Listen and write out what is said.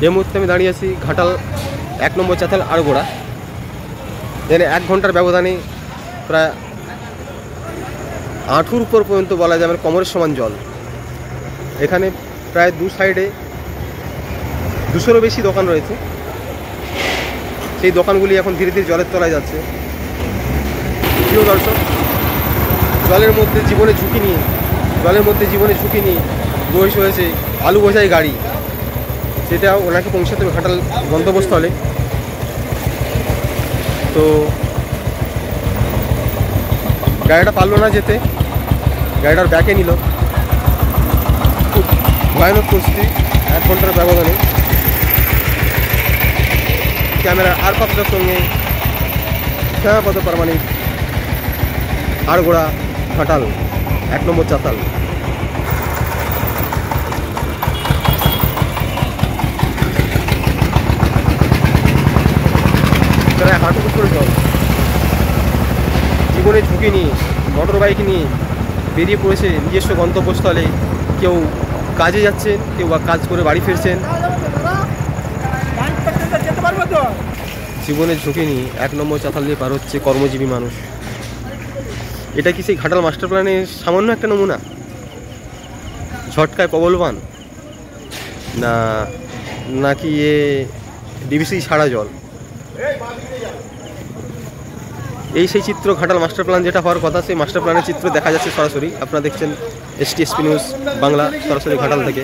এই মুহূর্তে আমি দাঁড়িয়ে আছি ঘাটাল 1 নম্বর চাতাল আড়গোড়া। এখানে 1 ঘন্টার ব্যবধানে প্রায় হাঁটুর উপর পর্যন্ত বলা যায় আমার কোমরের সমান জল। এখানে প্রায় 2 সাইডে 200-এরও বেশি দোকান রয়েছে। সেই দোকানগুলি এখন ধীরে ধীরে জলের তলায় যাচ্ছে। প্রিয় দর্শক, জলের মধ্যে জীবনে ঝুঁকি নিয়ে বয়স হয়েছে আলু বোঝাই গাড়ি, সেটা ওনাকে পৌঁছাতে হবে ঘাটাল গন্তব্যস্থলে। তো গাড়িটা পারলো না যেতে, গাড়িটার ব্যাকে নিল। খুব ভয়ানক পরিস্থিতি 1 ঘন্টার ব্যবধানে। ক্যামেরার আর পাত্রের সঙ্গে শ্যামাপদ প্রামাণিক, আড়গোড়া, ঘাটাল 1 নম্বর চাতাল। প্রায় হাঁটু করে জল। জীবনে ঝুঁকি নিয়ে মোটর বাইক নিয়ে বেরিয়ে পড়েছে নিজস্ব গন্তব্যস্থলে। কেউ কাজে যাচ্ছেন, কেউ বা কাজ করে বাড়ি ফিরছেন। জীবনের ঝুঁকি নিয়ে 1 নম্বর চাতাল দিয়ে পার হচ্ছে কর্মজীবী মানুষ। এটা কি সেই ঘাটাল মাস্টার প্ল্যানের সামান্য একটা নমুনা? ঝটকায় প্রবলবান, নাকি এ ডিবিসি ছাড়া জল? এই সেই চিত্র ঘাটাল মাস্টার প্ল্যান যেটা হওয়ার কথা, সেই মাস্টার প্ল্যানের চিত্র দেখা যাচ্ছে সরাসরি। আপনারা দেখছেন STSP নিউজ বাংলা সরাসরি ঘাটাল থেকে।